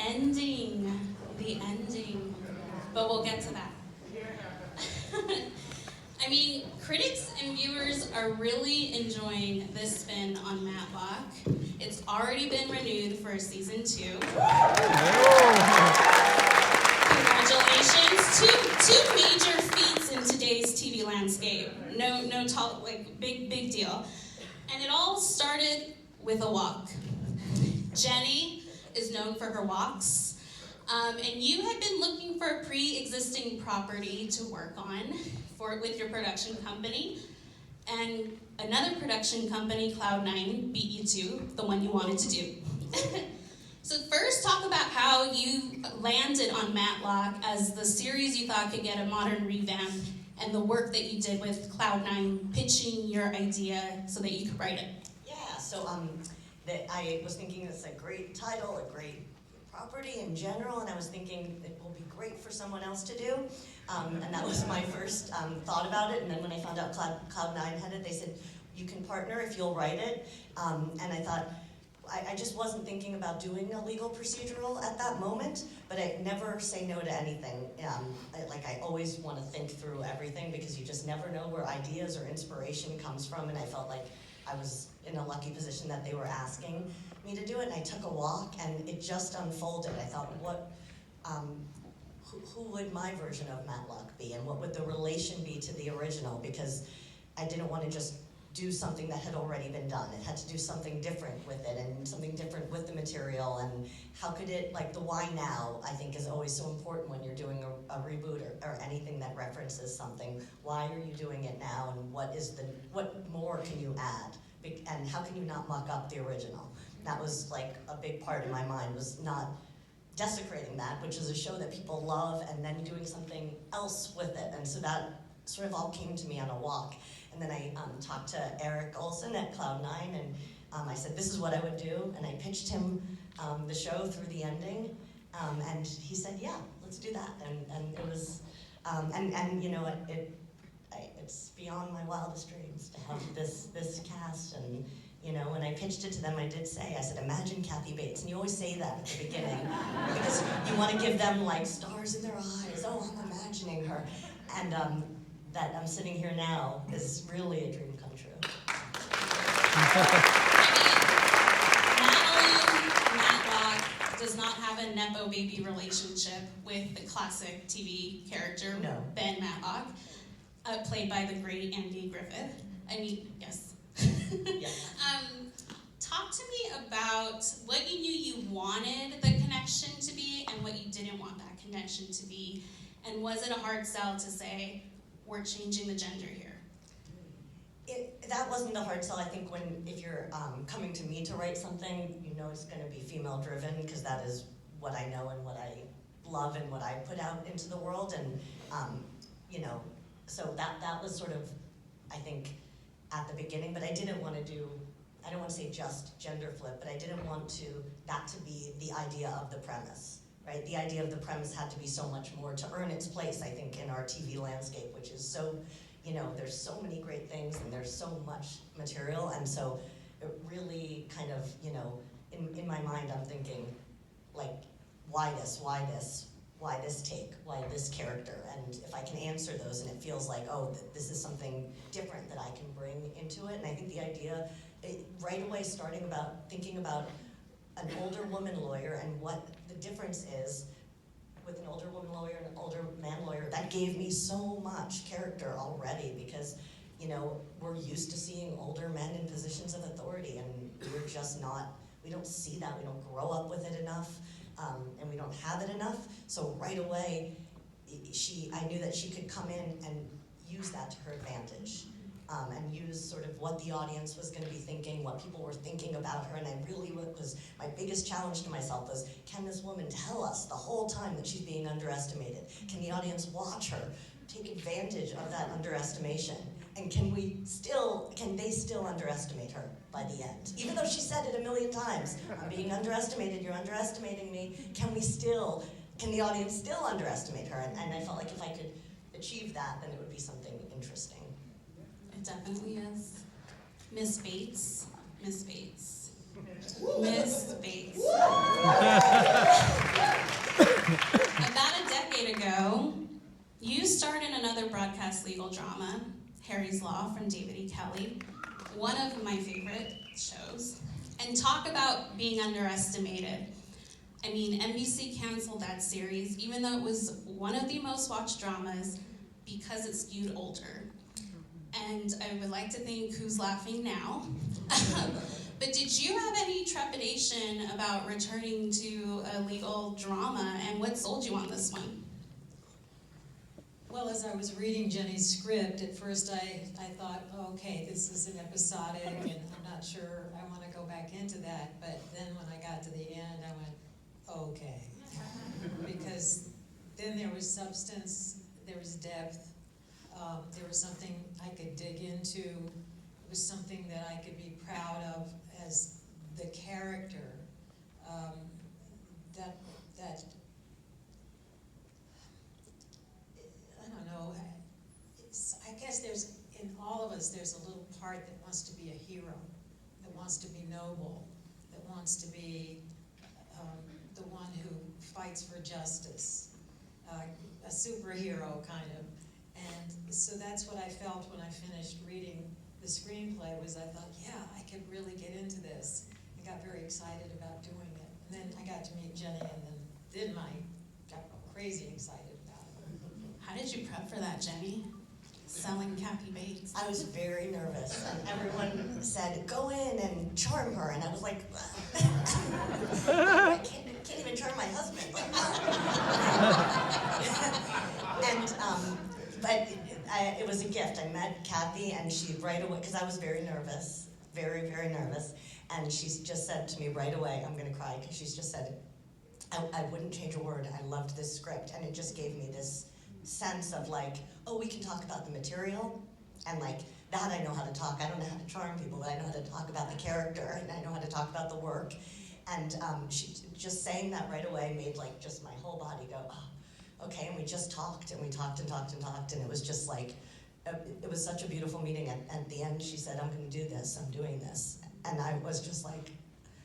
ending. But we'll get to that. I mean, critics and viewers are really enjoying this spin on Matlock. It's already been renewed for season 2. Congratulations. Two major feats in today's TV landscape. No talk, like big deal. And it all started with a walk. Jenny is known for her walks. And you had been looking for a pre-existing property to work on with your production company. And another production company, Cloud9, beat you to the one you wanted to do. So first, talk about how you landed on Matlock as the series you thought could get a modern revamp, and the work that you did with Cloud9 pitching your idea so that you could write it. Yeah, so I was thinking it's a great title, a great property in general, and I was thinking it will be great for someone else to do. And that was my first thought about it. And then when I found out Cloud9 had it, they said, you can partner if you'll write it. And I thought, I just wasn't thinking about doing a legal procedural at that moment, but I never say no to anything. I always want to think through everything, because you just never know where ideas or inspiration comes from, and I felt like I was in a lucky position that they were asking me to do it, and I took a walk, and it just unfolded. I thought, who would my version of Matlock be, and what would the relation be to the original? Because I didn't want to just do something that had already been done. It had to do something different with it, and something different with the material, and how could it, like the why now, I think is always so important when you're doing a reboot or anything that references something. Why are you doing it now, and what more can you add? And how can you not muck up the original? That was like a big part in my mind, was not desecrating that, which is a show that people love, and then doing something else with it. And so that sort of all came to me on a walk. And then I talked to Eric Olson at Cloud9, and I said, this is what I would do. And I pitched him the show through the ending. And he said, yeah, let's do that. And it was, and you know, it's beyond my wildest dreams to have this cast. And you know, when I pitched it to them, I did say, I said, imagine Kathy Bates. And you always say that at the beginning, because you want to give them like stars in their eyes. Oh, I'm imagining her. And that I'm sitting here now is really a dream come true. Matlock does not have a Nepo baby relationship with the classic TV character, no. Ben Matlock, played by the great Andy Griffith. I mean, yes. Yes. Talk to me about what you knew you wanted the connection to be and what you didn't want that connection to be. And was it a hard sell to say, we're changing the gender here? That wasn't a hard sell. I think if you're coming to me to write something, you know it's going to be female driven, because that is what I know and what I love and what I put out into the world. And you know, so that was sort of, I think, at the beginning. But I didn't want to do, I don't want to say just gender flip, but I didn't want that to be the idea of the premise. Right? The idea of the premise had to be so much more to earn its place, I think, in our TV landscape, which is so, you know, there's so many great things and there's so much material, and so it really kind of, you know, in my mind I'm thinking, like, why this take, why this character? And if I can answer those and it feels like, oh, this is something different that I can bring into it. And I think the idea, right away thinking about an older woman lawyer and what the difference is with an older woman lawyer and an older man lawyer, that gave me so much character already, because, you know, we're used to seeing older men in positions of authority, and we're just not, we don't see that, we don't grow up with it enough, and we don't have it enough. So right away, I knew that she could come in and use that to her advantage. And use sort of what the audience was going to be thinking, what people were thinking about her. And I really was, my biggest challenge to myself was, can this woman tell us the whole time that she's being underestimated? Can the audience watch her, take advantage of that underestimation? And can they still underestimate her by the end? Even though she said it a million times, I'm being underestimated, you're underestimating me, can the audience still underestimate her? And I felt like if I could achieve that, then it would be something interesting. It definitely is. Miss Bates. Miss Bates. legal drama, Harry's Law from David E. Kelley, one of my favorite shows, and talk about being underestimated. I mean, NBC canceled that series, even though it was one of the most watched dramas, because it skewed older. And I would like to think who's laughing now. But did you have any trepidation about returning to a legal drama, and what sold you on this one? Well, as I was reading Jenny's script, at first I thought, oh, okay, this is an episodic, and I'm not sure I want to go back into that. But then when I got to the end, I went, okay. Because then there was substance, there was depth, there was something I could dig into. It was something that I could be proud of as the character. That I don't know. I guess there's, in all of us, there's a little part that wants to be a hero, that wants to be noble, that wants to be the one who fights for justice, a superhero kind of. And so that's what I felt when I finished reading the screenplay, was I thought, yeah, I could really get into this. I got very excited about doing it. And then I got to meet Jenny, and then got crazy excited about it. How did you prep for that, Jenny? Selling Kathy Bates. I was very nervous, and everyone said, go in and charm her, and I was like, I can't even charm my husband. But it was a gift. I met Kathy, and she right away, because I was very nervous, very, very nervous, and she just said to me right away, I'm going to cry, because she's just said, I wouldn't change a word. I loved this script, and it just gave me this sense of like, oh, we can talk about the material, and like, that I know how to talk. I don't know how to charm people, but I know how to talk about the character, and I know how to talk about the work. And she just saying that right away made like just my whole body go, oh, okay, and we just talked, and we talked and talked and talked, and it was just like, it was such a beautiful meeting. At the end, she said, I'm gonna do this, I'm doing this. And I was just like,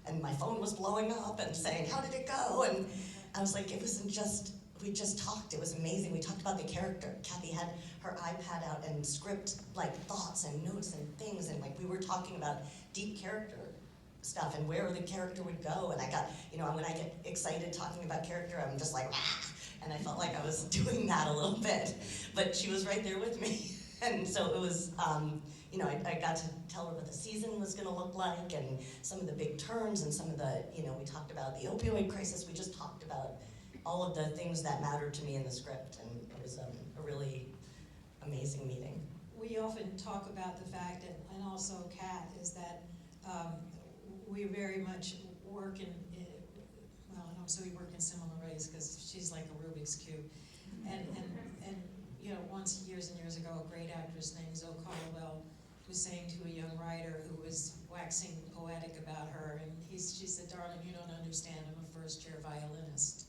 and my phone was blowing up and saying, how did it go? And I was like, it wasn't just, we just talked, it was amazing. We talked about the character. Kathy had her iPad out and script like thoughts and notes and things, and like we were talking about deep character stuff and where the character would go. And I got, when I get excited talking about character, I'm just like, ah! And I felt like I was doing that a little bit, but she was right there with me. And so it was, I got to tell her what the season was gonna look like, and some of the big turns, and some of the, we talked about the opioid crisis. We just talked about all of the things that mattered to me in the script, and it was a really amazing meeting. We often talk about the fact, and also Kat, is that we very much work in we work in similar ways, because she's like a Rubik's Cube. And once years and years ago, a great actress named Zoe Caldwell was saying to a young writer who was waxing poetic about her, and she said, darling, you don't understand, I'm a first-year violinist.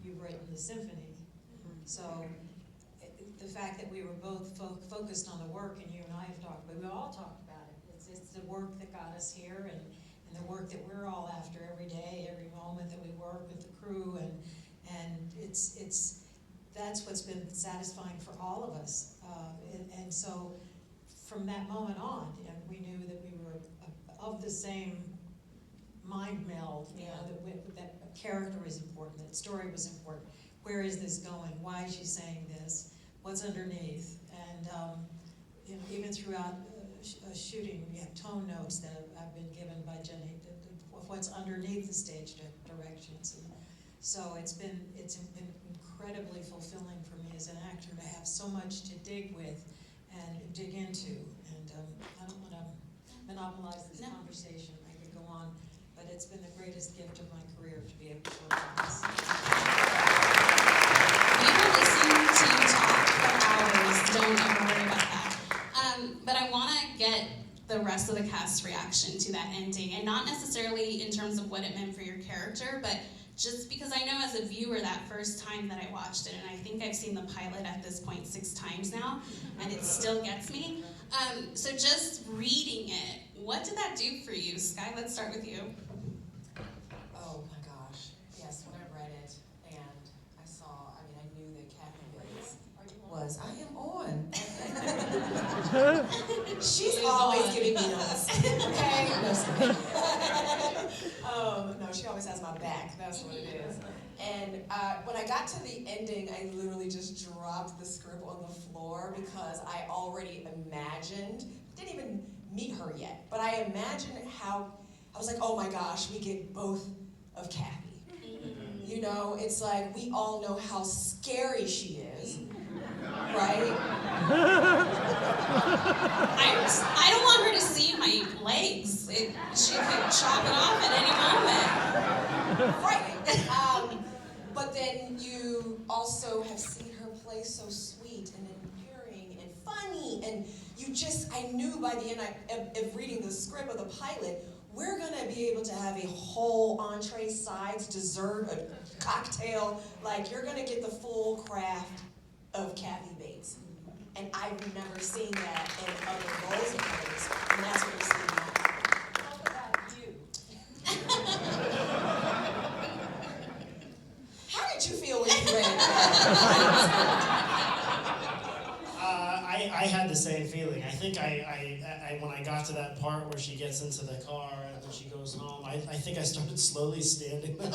You've written the symphony. So the fact that we were both focused on the work, and you and I have talked, but we all talked about it. It's the work that got us here, and the work that we're all after every day, every moment that we work with the crew, and that's what's been satisfying for all of us. And so from that moment on, we knew that we were of the same mind meld, that character was important, that story was important. Where is this going? Why is she saying this? What's underneath? And even throughout shooting, we have tone notes that have been given by Jenny of what's underneath the stage directions. And so it's been incredibly fulfilling for me as an actor to have so much to dig with and dig into. And I don't want to monopolize this conversation. I could go on, but it's been the greatest gift of my career to be able to work on this. We will listen to you talk for hours. Don't ever worry about that. But I want to get the rest of the cast's reaction to that ending, and not necessarily in terms of what it meant for your character, but just because I know as a viewer that first time that I watched it, and I think I've seen the pilot at this point 6 times now, and it still gets me. So just reading it, what did that do for you? Sky, let's start with you. Oh my gosh, yes, when I read it and I knew that Kathy Bates was, I am old. She's Liz always on. giving me those, okay? No, just kidding. No, she always has my back, that's what it is. And when I got to the ending, I literally just dropped the script on the floor because I already imagined, didn't even meet her yet, but I imagined how, I was like, oh my gosh, we get both of Kathy. You know, it's like, we all know how scary she is, right? I don't want her to see my legs. She could chop it off at any moment. Right. But then you also have seen her play so sweet and endearing and funny, and you just, I knew by the end of reading the script of the pilot, we're gonna be able to have a whole entree, sides, dessert, a cocktail. Like, you're gonna get the full craft of Kathy Bates. And I've never seen that in other roles of hers, and that's what you're seeing now. How about you? How did you feel when you read that? I had the same feeling. I think I when I got to that part where she gets into the car and then she goes home, I think I started slowly standing up.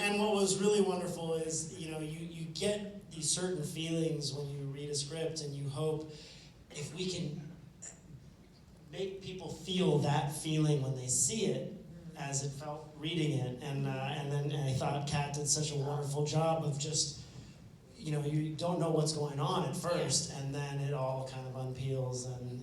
And what was really wonderful is, you know, you get these certain feelings when you read a script, and you hope if we can make people feel that feeling when they see it, as it felt reading it. And then I thought Kat did such a wonderful job of just, you know, you don't know what's going on at first, and then it all kind of unpeels, and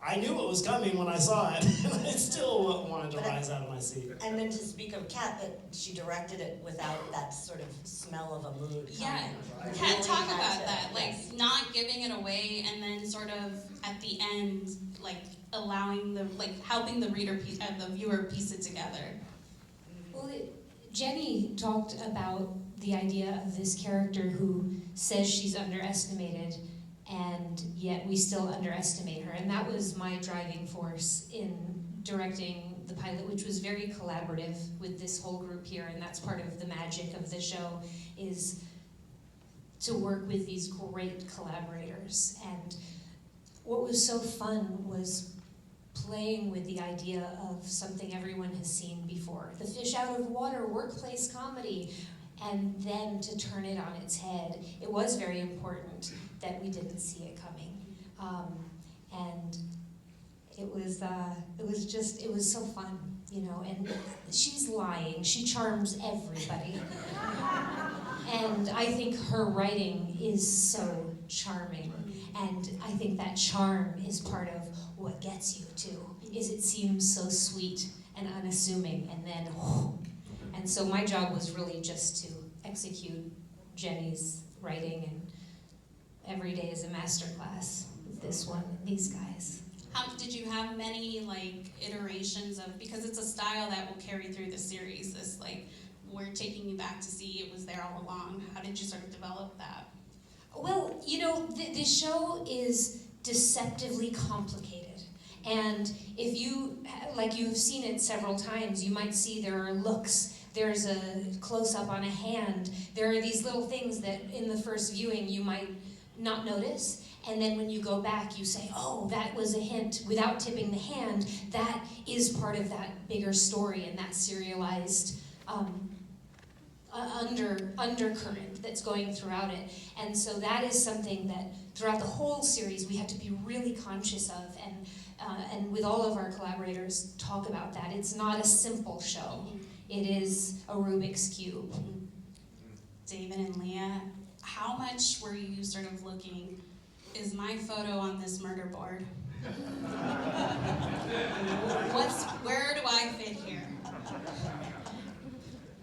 I knew it was coming when I saw it, and I still wanted to rise out of my seat. And then to speak of Kat, that she directed it without that sort of smell of a mood Yeah, coming. Kat, Really talk had about to- that. Like, yes. not giving it away, and then sort of at the end, like allowing the, like helping the reader piece, the viewer piece it together. Well, Jenny talked about the idea of this character who says she's underestimated, and yet we still underestimate her. And that was my driving force in directing the pilot, which was very collaborative with this whole group here, and that's part of the magic of the show, is to work with these great collaborators. And what was so fun was playing with the idea of something everyone has seen before. The fish out of water workplace comedy, and then to turn it on its head. It was very important that we didn't see it coming. And it was so fun, you know, and she's lying, she charms everybody. And I think her writing is so charming, and I think that charm is part of what gets you too, is it seems so sweet and unassuming, and then, and so my job was really just to execute Jenny's writing, and every day is a masterclass with this one, these guys. Did you have many like iterations of, because it's a style that will carry through the series, this like, we're taking you back to see it was there all along. How did you sort of develop that? Well, you know, the show is deceptively complicated. And if you, like you've seen it several times, you might see there are looks, there's a close-up on a hand, there are these little things that in the first viewing you might not notice, and then when you go back you say, oh, that was a hint, without tipping the hand, that is part of that bigger story and that serialized undercurrent that's going throughout it. And so that is something that throughout the whole series we had to be really conscious of, and with all of our collaborators talk about that. It's not a simple show. It is a Rubik's Cube. David and Leah, how much were you sort of looking, is my photo on this murder board? Where do I fit here?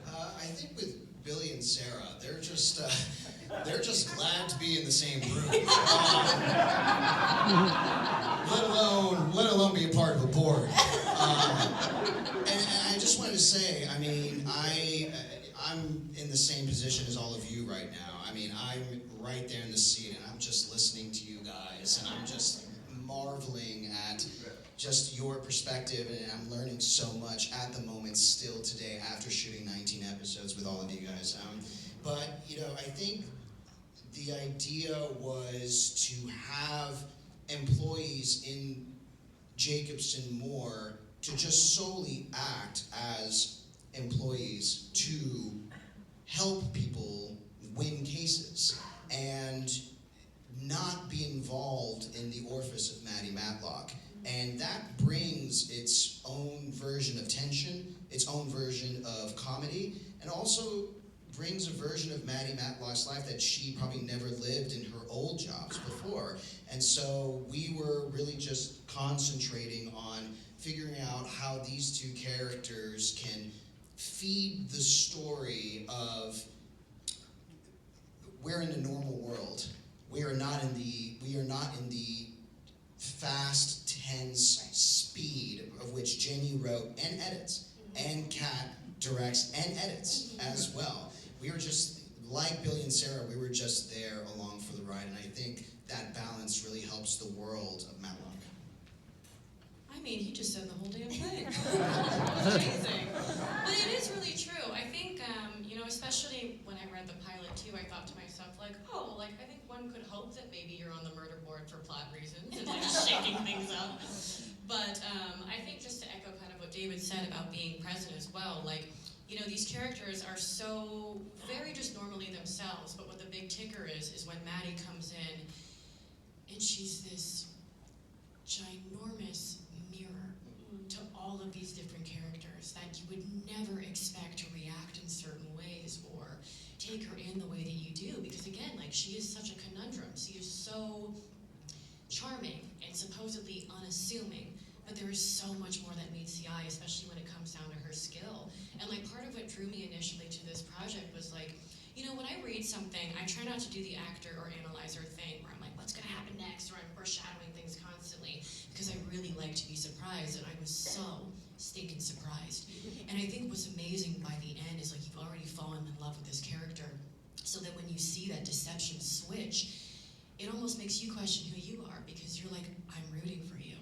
I think with Billy and Sarah, they're just glad to be in the same room. Let alone be a part of a board. And I just wanted to say, I mean, I'm in the same position as all of you right now. I mean, I'm right there in the seat, and I'm just listening to you guys, and I'm just marveling at just your perspective, and I'm learning so much at the moment still today after shooting 19 episodes with all of you guys. But, you know, I think the idea was to have employees in Jacobson Moore to just solely act as employees to help people win cases and not be involved in the orifice of Maddie Matlock. And that brings its own version of tension, its own version of comedy, and also brings a version of Maddie Matlock's life that she probably never lived in her old jobs before. And so we were really just concentrating on figuring out how these two characters can feed the story of we're in a normal world. We are not in the fast, tense speed of which Jenny wrote and edits, and Kat directs and edits as well. We were just, like Billy and Sarah, we were just there along for the ride, and I think that balance really helps the world of Matlock. I mean, he just said the whole damn thing. Amazing. But it is really true. I think, especially when I read the pilot too, I thought to myself, like, oh, like, I think one could hope that maybe you're on the murder board for plot reasons and like shaking things up. But I think just to echo kind of what David said about being present as well, like, these characters are so very just normally themselves, but what the big ticker is when Maddie comes in and she's this ginormous mirror to all of these different characters that you would never expect to react in certain ways or take her in the way that you do, because again, like, she is such a conundrum. She is so charming and supposedly unassuming, but there is so much more that meets the eye, especially when it comes down to her skill. And like, part of what drew me initially to this project was like, when I read something, I try not to do the actor or analyzer thing where I'm like, what's gonna happen next, or I'm foreshadowing things constantly, because I really like to be surprised, and I was so stinking surprised. And I think what's amazing by the end is like, you've already fallen in love with this character, so that when you see that deception switch, it almost makes you question who you are, because you're like, I'm rooting for you.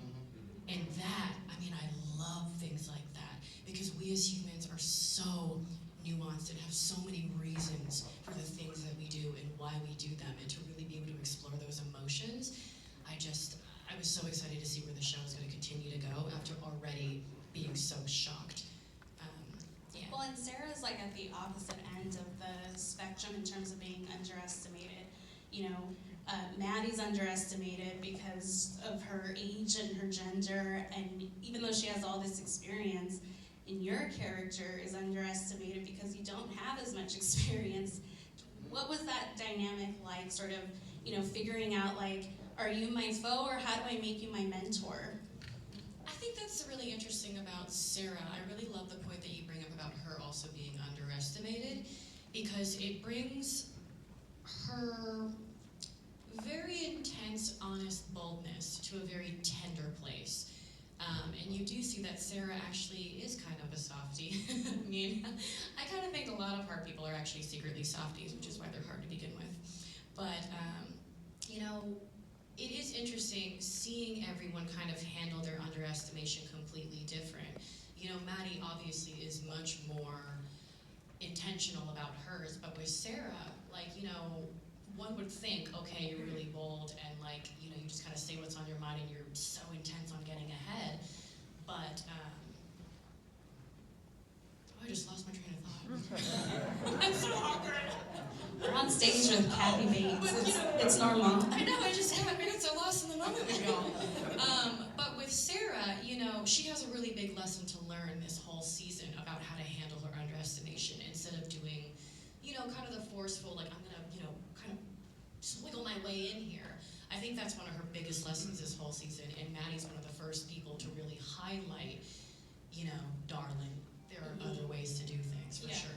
And that, I love things like that, because we as humans are so nuanced and have so many reasons for the things that we do and why we do them, and to really be able to explore those emotions. I was so excited to see where the show is going to continue to go after already being so shocked. Yeah. Well, and Sarah's like at the opposite end of the spectrum in terms of being underestimated. Maddie's underestimated because of her age and her gender, and even though she has all this experience, and your character is underestimated because you don't have as much experience. What was that dynamic like, sort of, figuring out, like, are you my foe, or how do I make you my mentor? I think that's really interesting about Sarah. I really love the point that you bring up about her also being underestimated, because it brings her very intense, honest boldness to a very tender place. And you do see that Sarah actually is kind of a softie. I kind of think a lot of hard people are actually secretly softies, which is why they're hard to begin with. But, it is interesting seeing everyone kind of handle their underestimation completely different. Maddie obviously is much more intentional about hers, but with Sarah, like, one would think, okay, you're really bold, and like, you just kind of say what's on your mind, and you're so intense on getting ahead. But, I just lost my train of thought. I'm so awkward. We're on stage with Kathy Bates. It's normal. I know, I got so lost in the moment with y'all. But with Sarah, she has a really big lesson to learn this whole season about how to handle her underestimation, instead of doing, kind of the forceful, like, I'm gonna, kind of just wiggle my way in here. I think that's one of her biggest lessons this whole season, and Maddie's one of the first people to really highlight, darling, there are other ways to do things, for sure.